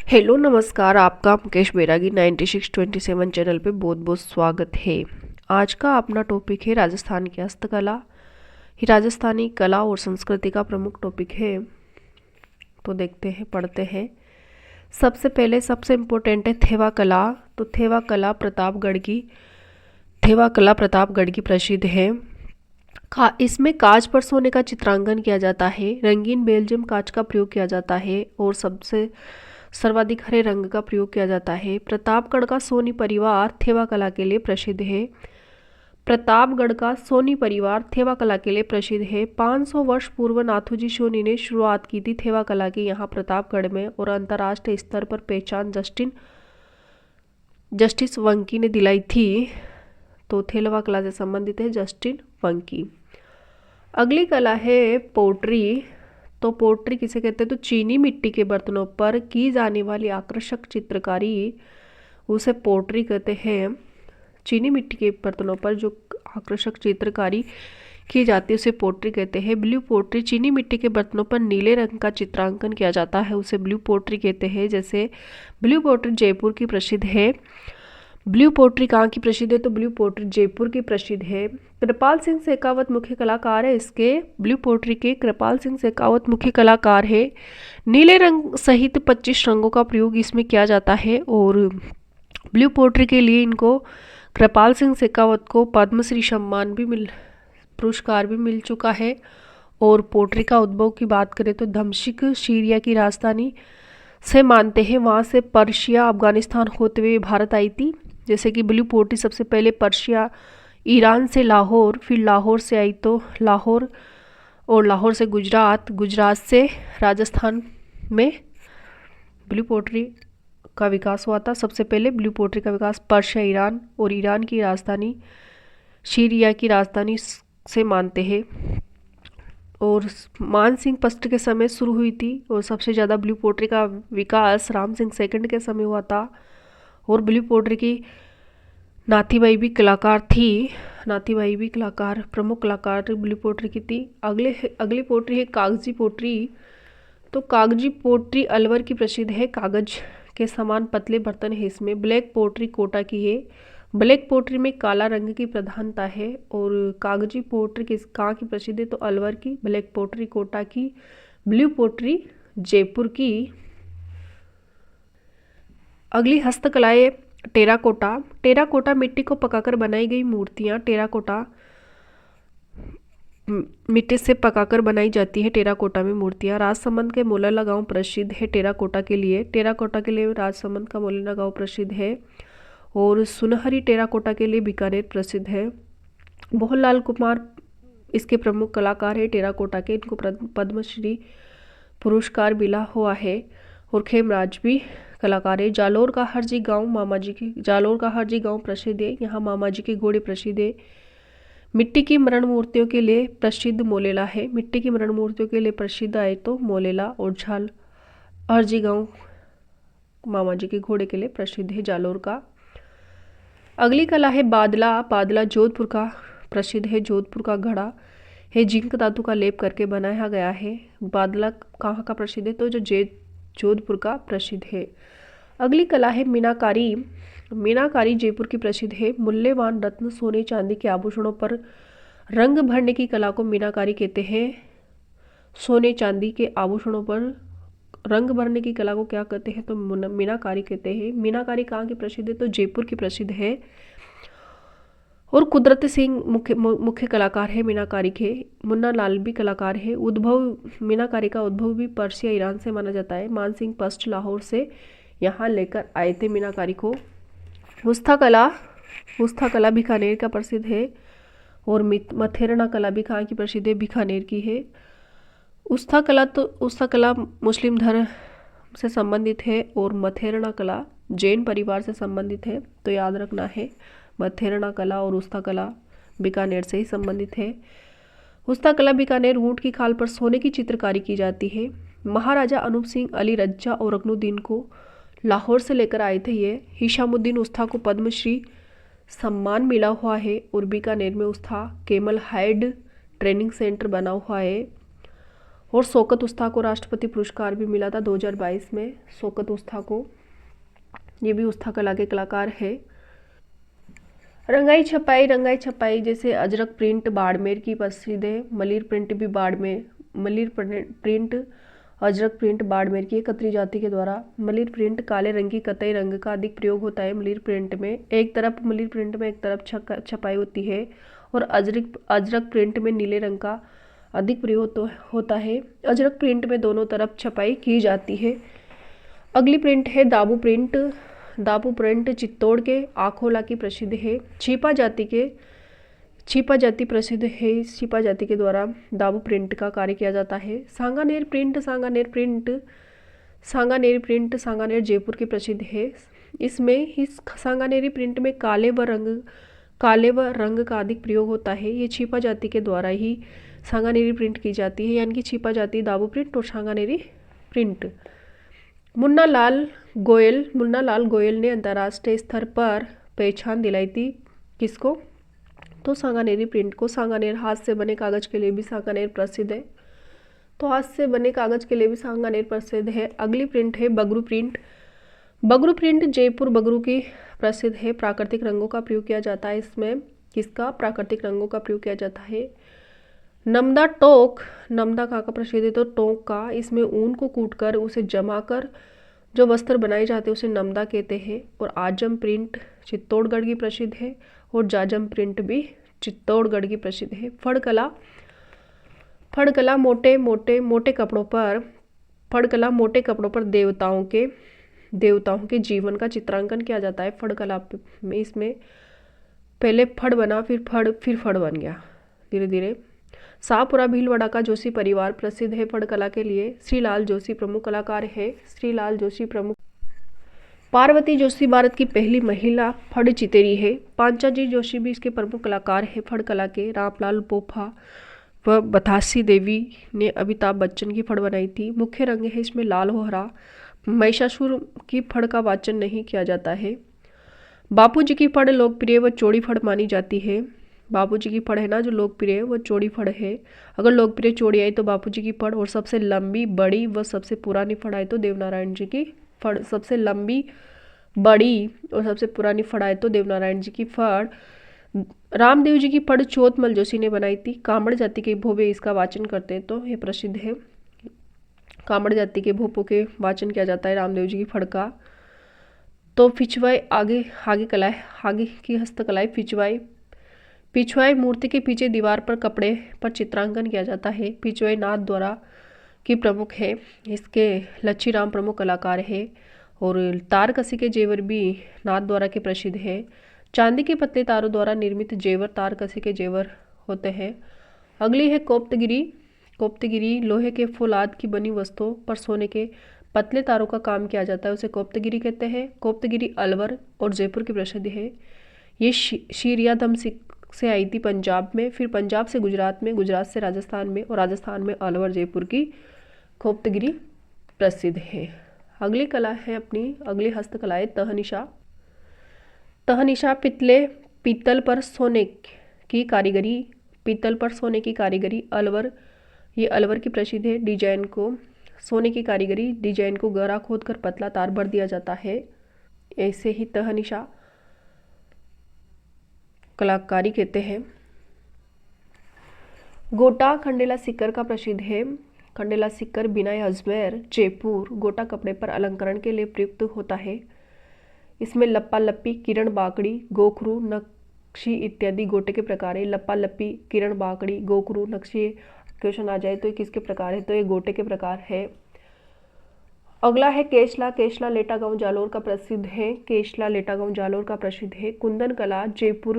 Hello नमस्कार, आपका मुकेश बैरागी 9627 channel पे बहुत बहुत स्वागत है। आज का अपना टॉपिक है राजस्थान की हस्तकला। ये राजस्थानी कला और संस्कृति का प्रमुख टॉपिक है। तो देखते हैं, पढ़ते हैं। सबसे पहले सबसे इम्पोर्टेंट है थेवा कला। तो थेवा कला प्रतापगढ़ की प्रसिद्ध है। इसमें कांच पर सोने का चित्रांकन किया जाता है। रंगीन बेल्जियम कांच का प्रयोग किया जाता है और सबसे सर्वाधिक हरे रंग का प्रयोग किया जाता है। प्रतापगढ़ का सोनी परिवार थेवा कला के लिए प्रसिद्ध है। प्रतापगढ़ का सोनी परिवार थेवा कला के लिए प्रसिद्ध है। 500 वर्ष पूर्व नाथूजी सोनी ने शुरुआत की थी थेवा कला की यहाँ प्रतापगढ़ में, और अंतर्राष्ट्रीय स्तर पर पहचान जस्टिस वंकी ने दिलाई थी। तो थेवा कला से संबंधित है जस्टिन वंकी। अगली कला है पोट्री। तो पोट्री किसे कहते हैं? तो चीनी मिट्टी के बर्तनों पर की जाने वाली आकर्षक चित्रकारी, उसे पोट्री कहते हैं। चीनी मिट्टी के बर्तनों पर जो आकर्षक चित्रकारी की जाती है उसे पोट्री कहते हैं। ब्लू पोट्री, चीनी मिट्टी के बर्तनों पर नीले रंग का चित्रांकन किया जाता है, उसे ब्लू पोट्री कहते हैं। जैसे ब्लू पोट्री जयपुर की प्रसिद्ध है। ब्लू पोट्री कहाँ की प्रसिद्ध है? तो ब्लू पोट्री जयपुर की प्रसिद्ध है। कृपाल सिंह शेखावत मुख्य कलाकार है इसके। ब्लू पोट्री के कृपाल सिंह शेखावत मुख्य कलाकार है। नीले रंग सहित 25 रंगों का प्रयोग इसमें किया जाता है, और ब्लू पोट्री के लिए इनको कृपाल सिंह शेखावत को पद्मश्री सम्मान भी पुरस्कार भी मिल चुका है। और पोट्री का उद्भव की बात करें तो दमिश्क सीरिया की राजधानी से मानते हैं, वहाँ से पर्शिया अफगानिस्तान होते हुए भारत आई थी। जैसे कि ब्लू पोट्री सबसे पहले पर्शिया, ईरान से लाहौर, फिर लाहौर से आई तो लाहौर, और लाहौर से गुजरात, गुजरात से राजस्थान में ब्लू पोट्री का विकास हुआ था। सबसे पहले ब्लू पोट्री का विकास पर्शिया, ईरान और ईरान की राजधानी सीरिया की राजधानी से मानते हैं। और मान सिंह फर्स्ट के समय शुरू हुई थी, और सबसे ज़्यादा ब्लू पोट्री का विकास राम सिंह सेकंड के समय हुआ था। और ब्लू पोट्री की नाथीबाई भी कलाकार थी। नाथीबाई भी प्रमुख कलाकार ब्लू पोट्री की थी। अगली पोट्री है कागजी पोट्री। तो कागजी पोट्री अलवर की प्रसिद्ध है। कागज के समान पतले बर्तन है इसमें। ब्लैक पोट्री कोटा की है। ब्लैक पोट्री में काला रंग की प्रधानता है। और कागजी पोट्री कहाँ की प्रसिद्ध है? तो अलवर की। ब्लैक पोट्री कोटा की। ब्लू पोट्री जयपुर की। अगली हस्तकलाएं टेराकोटा। टेराकोटा मिट्टी को पकाकर बनाई गई मूर्तियाँ। टेराकोटा मिट्टी से पकाकर बनाई जाती है टेराकोटा में मूर्तियाँ। राजसमंद के मोलाला गांव प्रसिद्ध है टेराकोटा के लिए। टेराकोटा के लिए राजसमंद का मोलाला गांव प्रसिद्ध है। और सुनहरी टेराकोटा के लिए बीकानेर प्रसिद्ध है। मोहनलाल कुमार इसके प्रमुख कलाकार है टेराकोटा के। इनको पद्मश्री पुरस्कार मिला हुआ है। और खेमराज भी कलाकार है। जालोर का हरजी गांव प्रसिद्ध है। यहाँ मामा जी के घोड़े प्रसिद्ध है। मिट्टी की मरण मूर्तियों के लिए प्रसिद्ध मोलेला है। मिट्टी की मरण मूर्तियों के लिए प्रसिद्ध आए तो मोलेला, और हरजी गांव मामा जी के घोड़े के लिए प्रसिद्ध है जालोर का। अगली कला है बादला। बादला जोधपुर का प्रसिद्ध है। जोधपुर का घड़ा है, जिंक धातु का लेप करके बनाया गया है। बादला कहाँ का प्रसिद्ध है? तो जो जोधपुर का प्रसिद्ध है। अगली कला है मीनाकारी। मीनाकारी जयपुर की प्रसिद्ध है। मूल्यवान रत्न, सोने चांदी के आभूषणों पर रंग भरने की कला को मीनाकारी कहते हैं। सोने चांदी के आभूषणों पर रंग भरने की कला को क्या कहते हैं? तो मीनाकारी कहते हैं। मीनाकारी कहाँ की प्रसिद्ध है? तो जयपुर की प्रसिद्ध है। और कुदरत सिंह मुख्य कलाकार है मीनाकारी के। मुन्ना लाल भी कलाकार है। मीनाकारी का उद्भव भी पर्शिया, ईरान से माना जाता है। मान सिंह फर्स्ट लाहौर से यहाँ लेकर आए थे मीनाकारी को। उस्ता कला बीकानेर का प्रसिद्ध है। और मथेरना कला भी कहाँ की प्रसिद्ध है? बीकानेर की है। उस्ता कला मुस्लिम धर्म से संबंधित है, और मथेरना कला जैन परिवार से संबंधित है। तो याद रखना है, मथेरना कला और उस्ता कला बीकानेर से ही संबंधित है। उस्ता कला बीकानेर ऊंट की खाल पर सोने की चित्रकारी की जाती है। महाराजा अनूप सिंह अली रज्जा और रकनुद्दीन को लाहौर से लेकर आए थे ये। हिशामुद्दीन उस्ता को पद्मश्री सम्मान मिला हुआ है। और बीकानेर में उस्ता केमल हाइड ट्रेनिंग सेंटर बना हुआ है। और शौकत उस्ता को राष्ट्रपति पुरस्कार भी मिला था 2022 में। शौकत उस्ता को, ये भी उस्ता कला के कलाकार है। रंगाई छपाई, रंगाई छपाई जैसे अजरक प्रिंट बाड़मेर की प्रसिद्ध है। मलिर प्रिंट भी बाड़मेर, मलिर प्रिंट अजरक प्रिंट बाड़मेर की कतरी जाति के द्वारा। मलिर प्रिंट काले रंग की कतई रंग का अधिक प्रयोग होता है। मलिर प्रिंट में एक तरफ मलिर प्रिंट में एक तरफ छपाई होती है और अजरक प्रिंट में नीले रंग का अधिक प्रयोग होता है। अजरक प्रिंट में दोनों तरफ छपाई की जाती है। अगली प्रिंट है दाबू प्रिंट। दाबू प्रिंट चित्तौड़ के आखोला की प्रसिद्ध है। छिपा जाति प्रसिद्ध है। इस छिपा जाति के द्वारा दाबू प्रिंट का कार्य किया जाता है। सांगानेर प्रिंट, सांगानेर जयपुर की प्रसिद्ध है। इसमें इस सांगानेरी प्रिंट में काले व रंग का अधिक प्रयोग होता है। ये छिपा जाति के द्वारा ही सांगानेरी प्रिंट की जाती है, यानी कि छिपा जाति दाबू प्रिंट और सांगानेरी प्रिंट। मुन्ना लाल गोयल ने अंतर्राष्ट्रीय स्तर पर पहचान दिलाई थी। किसको? तो सांगानेरी प्रिंट को। सांगानेर हाथ से बने कागज के लिए भी सांगानेर प्रसिद्ध है। तो हाथ से बने कागज के लिए भी सांगानेर प्रसिद्ध है। अगली प्रिंट है बगरू प्रिंट। बगरू प्रिंट जयपुर बगरू की प्रसिद्ध है। प्राकृतिक रंगों का प्रयोग किया जाता है इसमें। किसका? प्राकृतिक रंगों का प्रयोग किया जाता है। नमदा टोक, नमदा कहाँ का प्रसिद्ध है? तो टोक का। इसमें ऊन को कूटकर उसे जमा कर जो वस्त्र बनाए जाते हैं उसे नमदा कहते हैं। और आजम प्रिंट चित्तौड़गढ़ की प्रसिद्ध है और जाजम प्रिंट भी चित्तौड़गढ़ की प्रसिद्ध है। फड़कला मोटे कपड़ों पर देवताओं के जीवन का चित्रांकन किया जाता है। फड़कला में इसमें पहले फड़ बना, फिर फड़ बन गया धीरे धीरे। शाहपुरा भीलवाड़ा का जोशी परिवार प्रसिद्ध है फड़कला के लिए। श्रीलाल जोशी प्रमुख कलाकार है। श्रीलाल जोशी प्रमुख। पार्वती जोशी भारत की पहली महिला फड़ चितेरी है। पांचाजी जोशी भी इसके प्रमुख कलाकार है फड़कला के। रामलाल पोफा व बतासी देवी ने अमिताभ बच्चन की फड़ बनाई थी। मुख्य रंग है इसमें लाल हो हरा। महिषासुर की फड़ का वाचन नहीं किया जाता है। बापूजी की फड़ लोकप्रिय व चौड़ी फड़ मानी जाती है। बापूजी की फड़ है ना जो लोकप्रिय है वो चौड़ी फड़ है। अगर लोकप्रिय चौड़ी आई तो बापूजी की फड़, और सबसे लंबी बड़ी व सबसे पुरानी फड़ आई तो देवनारायण जी की फड़। सबसे लंबी बड़ी और सबसे पुरानी फड़ आई तो देवनारायण जी की फड़। रामदेव जी की फड़ चोतमल जोशी ने बनाई थी। कामड़ जाति के भोपे इसका वाचन करते हैं तो ये प्रसिद्ध है। कामड़ जाति के भोपों के वाचन किया जाता है रामदेव जी की फड़ का। तो पिछवाई आगे कला है, आगे की हस्तकला है पिछवाई मूर्ति के पीछे दीवार पर कपड़े पर चित्रांकन किया जाता है। पिछवाई नाथ द्वारा की प्रमुख है। इसके लच्छी राम प्रमुख कलाकार है। और तार कसी के जेवर भी नाथ द्वारा के प्रसिद्ध है। चांदी के पतले तारों द्वारा निर्मित जेवर तार कसी के जेवर होते हैं। अगली है कोप्तगिरी लोहे के फौलाद की बनी वस्तुओं पर सोने के पतले तारों का काम किया जाता है, उसे कोप्तगिरी कहते हैं। कोप्तगिरी अलवर और जयपुर की प्रसिद्ध है। ये शीरियाधम से आई थी पंजाब में, फिर पंजाब से गुजरात में, गुजरात से राजस्थान में, और राजस्थान में अलवर जयपुर की कोप्तगिरी प्रसिद्ध है। अगली कला है अपनी, अगली हस्तकला है तहनिशा। पीतल पर सोने की कारीगरी अलवर, ये अलवर की प्रसिद्ध है। डिजाइन को सोने की कारीगरी, डिजाइन को गहरा खोद कर पतला तार भर दिया जाता है, ऐसे ही तहनिशा कलाकारी कहते हैं। गोटा खंडेला सिक्कर का प्रसिद्ध है। खंडेला सिक्कर बिनाई अजमेर जयपुर गोटा कपड़े पर अलंकरण के लिए प्रयुक्त होता है। इसमें लप्पा लप्पी, किरण बाकड़ी, गोखरू, नक्शी इत्यादि गोटे के प्रकार है। लप्पा लप्पी, किरण बाकड़ी, गोखरू, नक्शी क्वेश्चन आ जाए तो ये किसके प्रकार है? तो ये गोटे के प्रकार है। अगला है केशला लेटा गांव जालोर का प्रसिद्ध है। केशला लेटा गांव जालोर का प्रसिद्ध है। कुंदन कला जयपुर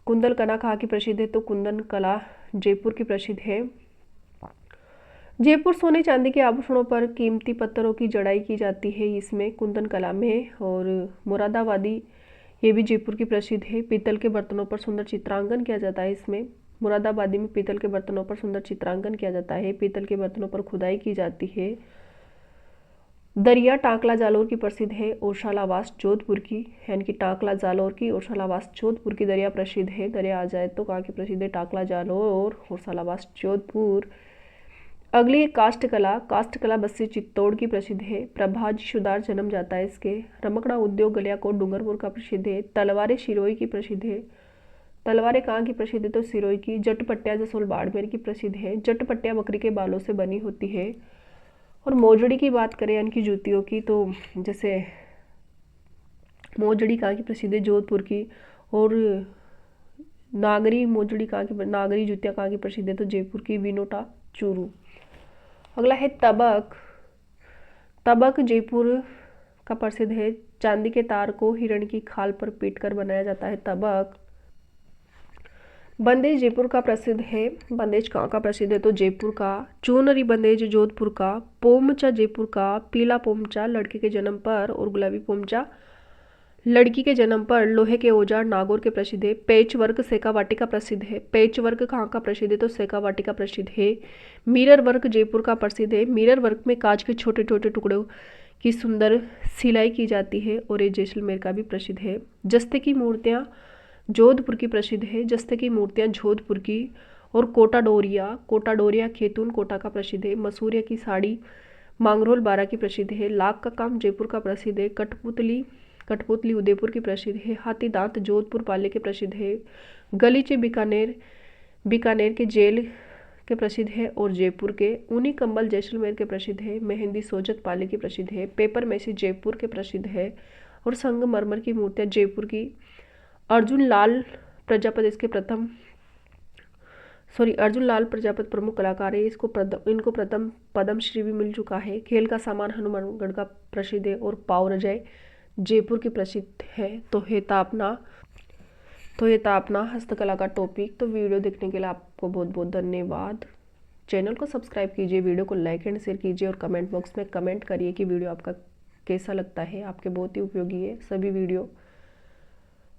कुंदन कला कहाँ की प्रसिद्ध है? तो कुंदन कला जयपुर की प्रसिद्ध है। जयपुर सोने चांदी के आभूषणों पर कीमती पत्थरों की जड़ाई की जाती है इसमें कुंदन कला में। और मुरादाबादी ये भी जयपुर की प्रसिद्ध है। पीतल के बर्तनों पर सुंदर चित्रांकन किया जाता है इसमें। मुरादाबादी में पीतल के बर्तनों पर सुंदर चित्रांकन किया जाता है। पीतल के बर्तनों पर खुदाई की जाती है। दरिया टांकला जालोर की प्रसिद्ध है, ओरछालावास जोधपुर की, यानी कि टांकला जालोर की ओरछालावास जोधपुर की दरिया प्रसिद्ध है। दरिया आ जाए तो कहाँ की प्रसिद्ध है, टांकला जालोर ओरछालावास जोधपुर। अगली है काष्ठकला। काष्ठकला बस्सी चित्तौड़ की प्रसिद्ध है। प्रभाजी सुधार जन्म जाता है इसके। रमकड़ा उद्योग गलियाकोट डूंगरपुर का प्रसिद्ध है। तलवारें सिरोही की प्रसिद्ध है। तलवारें कहाँ की प्रसिद्ध है, तो सिरोही की। जटपट्टिया जसोल बाड़मेर की प्रसिद्ध है। जटपट्टिया बकरी के बालों से बनी होती है। और मोजड़ी की बात करें यानी कि जूतियों की, तो जैसे मोजड़ी कहाँ की प्रसिद्ध है, जोधपुर की। और नागरी मोजड़ी कहाँ की, नागरी जूतियाँ कहाँ की प्रसिद्ध है, तो जयपुर की, विनोटा चूरू। अगला है तबक। तबक जयपुर का प्रसिद्ध है। चांदी के तार को हिरण की खाल पर पीटकर बनाया जाता है तबक। बंदेज जयपुर का प्रसिद्ध है। बंदेज कहाँ का प्रसिद्ध है, तो जयपुर का। चूनरी बंदेज जोधपुर का। पोमचा जयपुर का। पीला पोमचा लड़के के जन्म पर और गुलाबी पोमचा लड़की के जन्म पर। लोहे के औजार नागौर के प्रसिद्ध है। पेच वर्क सेकावाटी का प्रसिद्ध है। पेच वर्क कहाँ का प्रसिद्ध है, तो सेकावाटी का प्रसिद्ध है। मिरर वर्क जयपुर का प्रसिद्ध है। मिरर वर्क में कांच के छोटे छोटे टुकड़ों की सुंदर सिलाई की जाती है और ये जैसलमेर का भी प्रसिद्ध है। जस्ते की मूर्तियाँ जोधपुर की प्रसिद्ध है। जस्ते की मूर्तियाँ जोधपुर की। और कोटा डोरिया खेतून कोटा का प्रसिद्ध है। मसूरिया की साड़ी मांगरोल बारा की प्रसिद्ध है। लाख का काम जयपुर का प्रसिद्ध है। कठपुतली उदयपुर की प्रसिद्ध है। हाथी दांत जोधपुर पाले के प्रसिद्ध है। गलीचे बीकानेर के जेल के प्रसिद्ध है और जयपुर के। ऊनी कंबल जैसलमेर के प्रसिद्ध है। मेहंदी सोजत पाले की प्रसिद्ध है। पेपर मैसी जयपुर के प्रसिद्ध है। और संगमरमर की मूर्तियाँ जयपुर की। अर्जुन लाल प्रजापति प्रमुख कलाकार है। इनको प्रथम पद्मश्री भी मिल चुका है। खेल का सामान हनुमानगढ़ का प्रसिद्ध है और पाव रजाई जयपुर की प्रसिद्ध है। तो ये था अपना हस्तकला का टॉपिक। तो वीडियो देखने के लिए आपको बहुत बहुत धन्यवाद। चैनल को सब्सक्राइब कीजिए, वीडियो को लाइक एंड शेयर कीजिए और कमेंट बॉक्स में कमेंट करिए कि वीडियो आपका कैसा लगता है। आपके बहुत ही उपयोगी है सभी वीडियो।